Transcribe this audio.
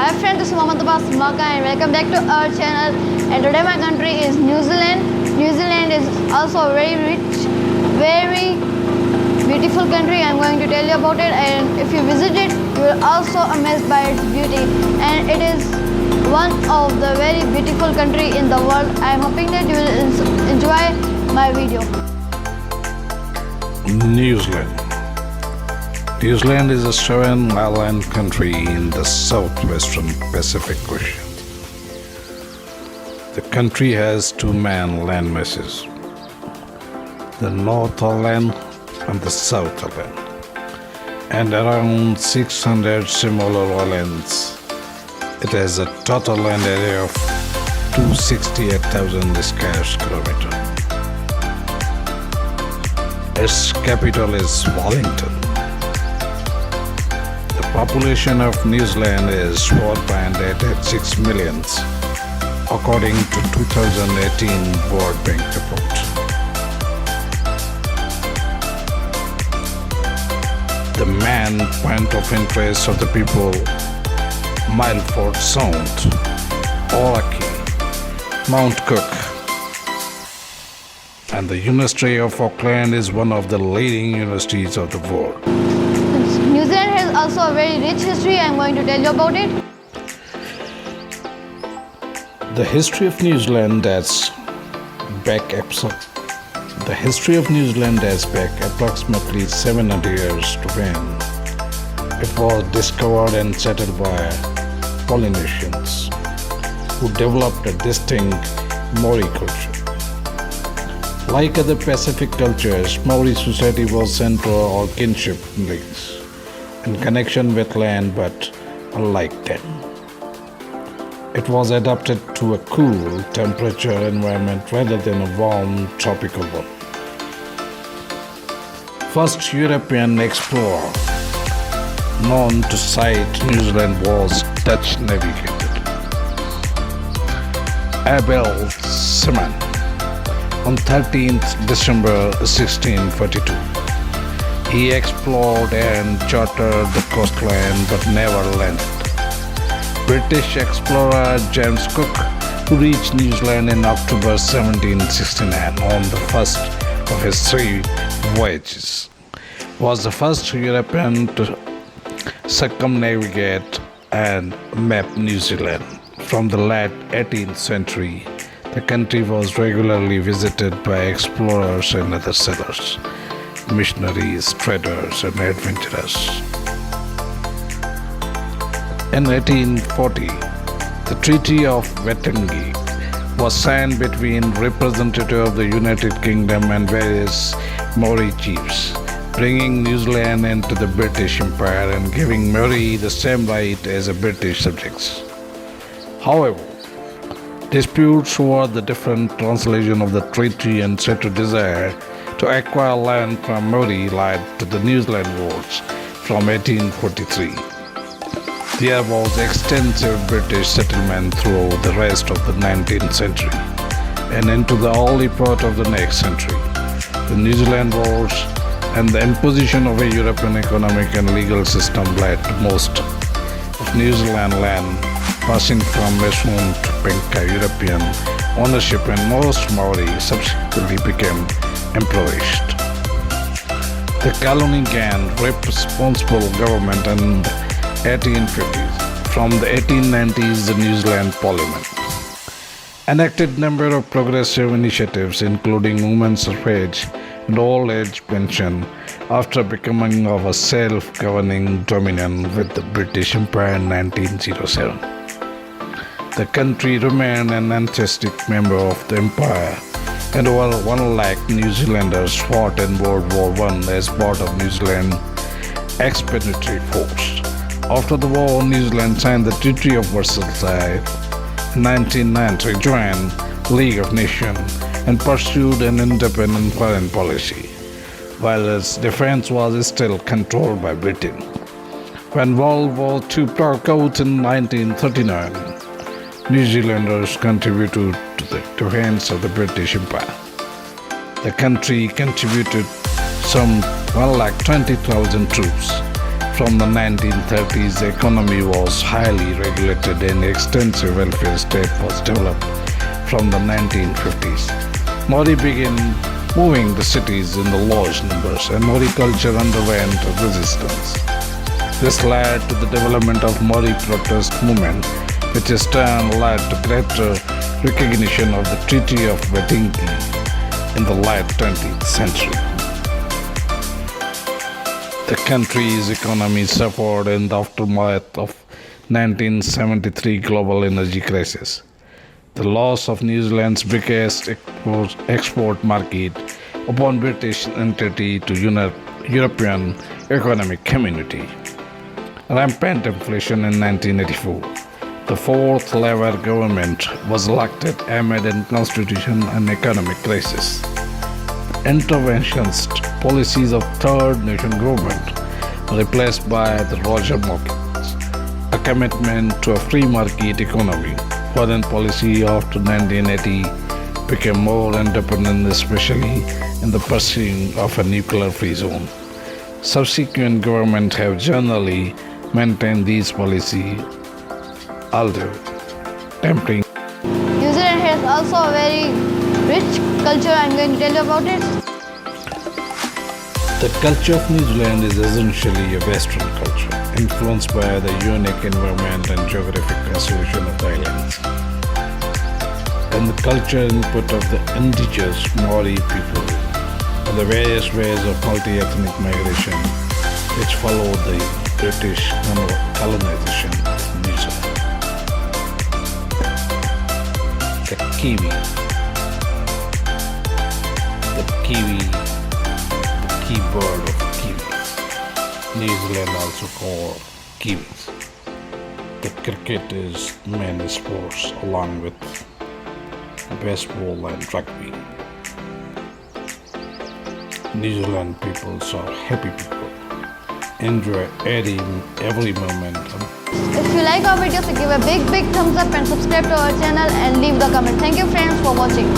Hi friends, this is Abbas, Maka, and welcome back to our channel. And today my country is New Zealand. New Zealand is also a very rich, very beautiful country. I'm going to tell you about it, and if you visit it, you will also amazed by its beauty. And it is one of the very beautiful country in the world. I'm hoping that you will enjoy my video. New Zealand. New Zealand is a 7-island country in the southwestern Pacific Ocean. The country has two main land masses, the North Island and the South Island, and around 600 smaller islands. It has a total land area of 268,000 square kilometers. Its capital is Wellington. The population of New Zealand is 4.886 million, according to 2018 World Bank report. The main point of interest of the people, Milford Sound, Oraki, Mount Cook, and the University of Auckland is one of the leading universities of the world. New Zealand has also a very rich history. I'm going to tell you about it. The history of New Zealand dates back approximately 700 years to when it was discovered and settled by Polynesians, who developed a distinct Maori culture. Like other Pacific cultures, Maori society was central or kinship links and connection with land, but unlike them, it was adapted to a cool temperature environment rather than a warm tropical one. First European explorer known to sight New Zealand was Dutch navigator Abbas on 13th December 1642. He explored and charted the coastline but never landed. British explorer James Cook, who reached New Zealand in October 1769 on the first of his 3 voyages, was the first European to circumnavigate and map New Zealand. From the late 18th century, the country was regularly visited by explorers and other settlers, missionaries, traders, and adventurers. In 1840, the Treaty of Waitangi was signed between representatives of the United Kingdom and various Maori chiefs, bringing New Zealand into the British Empire and giving Maori the same right as the British subjects. However, disputes over the different translation of the treaty and settled desire to acquire land from Maori led to the New Zealand Wars from 1843. There was extensive British settlement throughout the rest of the 19th century and into the early part of the next century. The New Zealand Wars and the imposition of a European economic and legal system led to most of New Zealand land passing from Western to Penka European ownership, and most Maori subsequently became impoverished. The colony gained responsible government in the 1850s. From the 1890s, the New Zealand Parliament enacted a number of progressive initiatives, including women's suffrage and old age pension, after becoming of a self-governing dominion with the British Empire in 1907. The country remained an ancestral member of the empire, and over 1 lakh New Zealanders fought in World War I as part of New Zealand Expeditionary Force. After the war, New Zealand signed the Treaty of Versailles in 1990, joined League of Nations, and pursued an independent foreign policy, while its defense was still controlled by Britain. When World War II broke out in 1939, New Zealanders contributed to the defense of the British Empire. The country contributed some 120,000 troops, From the 1930s, the economy was highly regulated and extensive welfare state was developed from the 1950s. Maori began moving the cities in the large numbers and Maori culture underwent resistance. This led to the development of Maori protest movement, which in turn led to greater recognition of the Treaty of Waitangi in the late 20th century. The country's economy suffered in the aftermath of 1973 global energy crisis. The loss of New Zealand's biggest export market upon British entry to European Economic Community. Rampant inflation in 1984. The fourth Labour government was elected amid a constitutional and economic crisis. Interventionist policies of Third Nation government were replaced by the Roger markets, a commitment to a free market economy. Foreign policy after 1980 became more independent, especially in the pursuit of a nuclear-free zone. Subsequent governments have generally maintained these policies, although tempting. New Zealand has also a very rich culture. I'm going to tell you about it. The culture of New Zealand is essentially a Western culture, influenced by the unique environment and geographic situation of the islands, and the cultural input of the indigenous Maori people, and the various ways of multi-ethnic migration which followed the British colonization of New Zealand. The Kiwi, the key bird of Kiwis. New Zealand also called Kiwis. The cricket is main sports along with baseball and rugby. New Zealand people are happy people, enjoy every moment. If you like our videos, give a big thumbs up and subscribe to our channel and leave the comment. Thank you friends for watching.